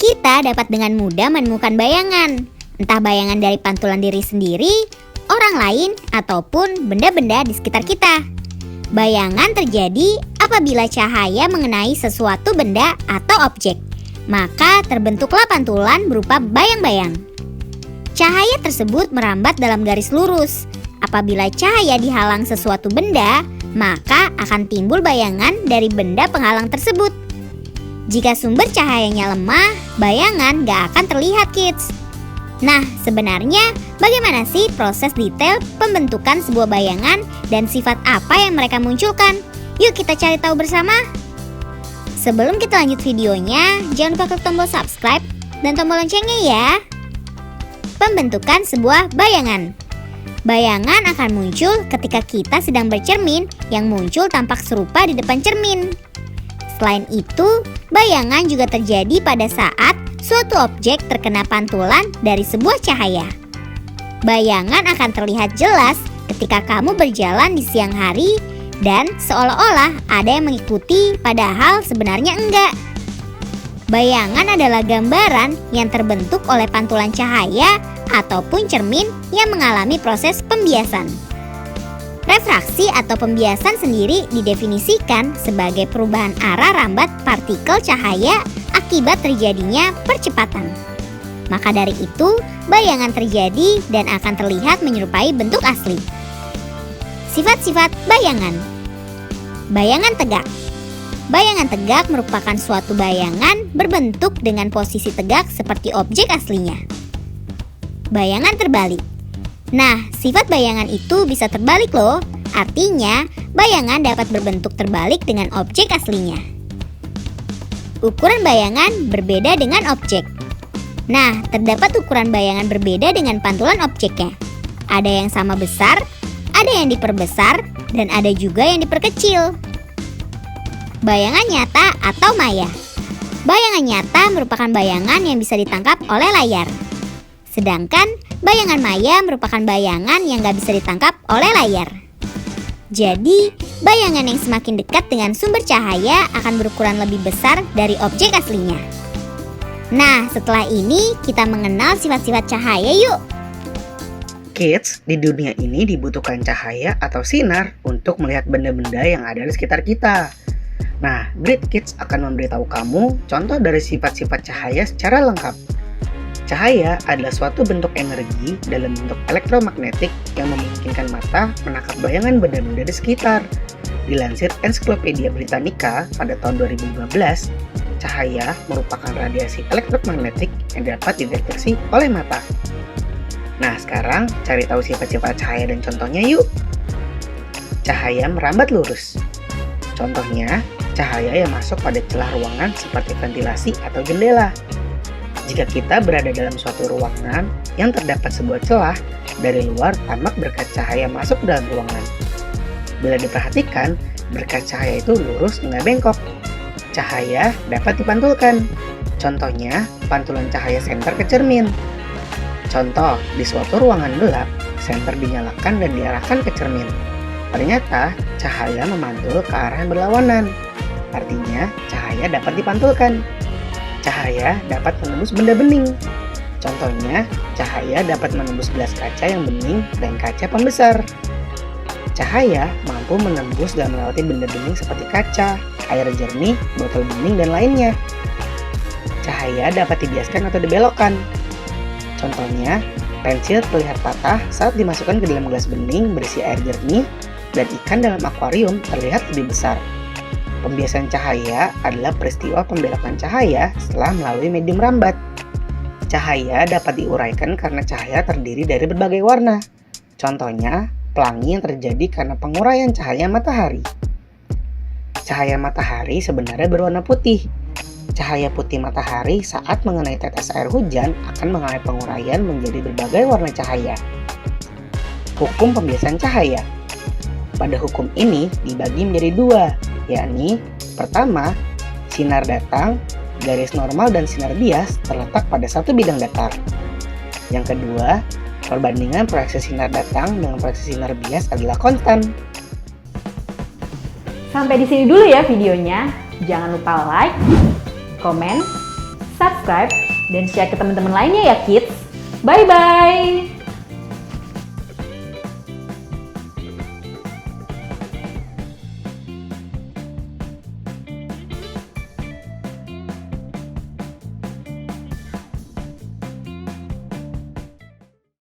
Kita dapat dengan mudah menemukan bayangan, entah bayangan dari pantulan diri sendiri, orang lain, ataupun benda-benda di sekitar kita. Bayangan terjadi apabila cahaya mengenai sesuatu benda atau objek, maka terbentuklah pantulan berupa bayang-bayang. Cahaya tersebut merambat dalam garis lurus. Apabila cahaya dihalang sesuatu benda, maka akan timbul bayangan dari benda penghalang tersebut. Jika sumber cahayanya lemah, bayangan gak akan terlihat, kids. Nah, sebenarnya bagaimana sih proses detail pembentukan sebuah bayangan dan sifat apa yang mereka munculkan? Yuk kita cari tahu bersama. Sebelum kita lanjut videonya, jangan lupa klik tombol subscribe dan tombol loncengnya ya. Pembentukan sebuah bayangan. Bayangan akan muncul ketika kita sedang bercermin yang muncul tampak serupa di depan cermin. Selain itu, bayangan juga terjadi pada saat suatu objek terkena pantulan dari sebuah cahaya. Bayangan akan terlihat jelas ketika kamu berjalan di siang hari dan seolah-olah ada yang mengikuti padahal sebenarnya enggak. Bayangan adalah gambaran yang terbentuk oleh pantulan cahaya ataupun cermin yang mengalami proses pembiasan. Refraksi atau pembiasan sendiri didefinisikan sebagai perubahan arah rambat partikel cahaya akibat terjadinya percepatan. Maka dari itu, bayangan terjadi dan akan terlihat menyerupai bentuk asli. Sifat-sifat bayangan. Bayangan tegak. Bayangan tegak merupakan suatu bayangan berbentuk dengan posisi tegak seperti objek aslinya. Bayangan terbalik. Nah, sifat bayangan itu bisa terbalik loh. Artinya, bayangan dapat berbentuk terbalik dengan objek aslinya. Ukuran bayangan berbeda dengan objek. Nah, terdapat ukuran bayangan berbeda dengan pantulan objeknya. Ada yang sama besar, ada yang diperbesar, dan ada juga yang diperkecil. Bayangan nyata atau maya. Bayangan nyata merupakan bayangan yang bisa ditangkap oleh layar. Sedangkan bayangan maya merupakan bayangan yang gak bisa ditangkap oleh layar. Jadi, bayangan yang semakin dekat dengan sumber cahaya akan berukuran lebih besar dari objek aslinya. Nah, setelah ini kita mengenal sifat-sifat cahaya yuk. Kids, di dunia ini dibutuhkan cahaya atau sinar untuk melihat benda-benda yang ada di sekitar kita. Nah, Great Kids akan memberitahu kamu contoh dari sifat-sifat cahaya secara lengkap. Cahaya adalah suatu bentuk energi dalam bentuk elektromagnetik yang memungkinkan mata menangkap bayangan benda-benda di sekitar. Dilansir Ensiklopedia Britannica pada tahun 2015, cahaya merupakan radiasi elektromagnetik yang dapat dideteksi oleh mata. Nah, sekarang cari tahu sifat-sifat cahaya dan contohnya yuk. Cahaya merambat lurus. Contohnya, cahaya yang masuk pada celah ruangan seperti ventilasi atau jendela. Jika kita berada dalam suatu ruangan yang terdapat sebuah celah, dari luar tampak berkat cahaya masuk dalam ruangan. Bila diperhatikan, berkat cahaya itu lurus enggak bengkok. Cahaya dapat dipantulkan. Contohnya, pantulan cahaya senter ke cermin. Contoh, di suatu ruangan gelap, senter dinyalakan dan diarahkan ke cermin. Ternyata, cahaya memantul ke arah yang berlawanan. Artinya, cahaya dapat dipantulkan. Cahaya dapat menembus benda bening. Contohnya, cahaya dapat menembus gelas kaca yang bening dan kaca pembesar. Cahaya mampu menembus dan melewati benda bening seperti kaca, air jernih, botol bening, dan lainnya. Cahaya dapat dibiaskan atau dibelokkan. Contohnya, pensil terlihat patah saat dimasukkan ke dalam gelas bening berisi air jernih, dan ikan dalam akuarium terlihat lebih besar. Pembiasan cahaya adalah peristiwa pembelokan cahaya setelah melalui medium rambat. Cahaya dapat diuraikan karena cahaya terdiri dari berbagai warna. Contohnya, pelangi yang terjadi karena penguraian cahaya matahari. Cahaya matahari sebenarnya berwarna putih. Cahaya putih matahari saat mengenai tetes air hujan akan mengalami penguraian menjadi berbagai warna cahaya. Hukum pembiasan cahaya. Pada hukum ini dibagi menjadi dua, yakni pertama, sinar datang, garis normal dan sinar bias terletak pada satu bidang datar. Yang kedua, perbandingan proyeksi sinar datang dengan proyeksi sinar bias adalah konstan. Sampai di sini dulu ya videonya. Jangan lupa like, komen, subscribe, dan share ke teman-teman lainnya ya kids. Bye-bye!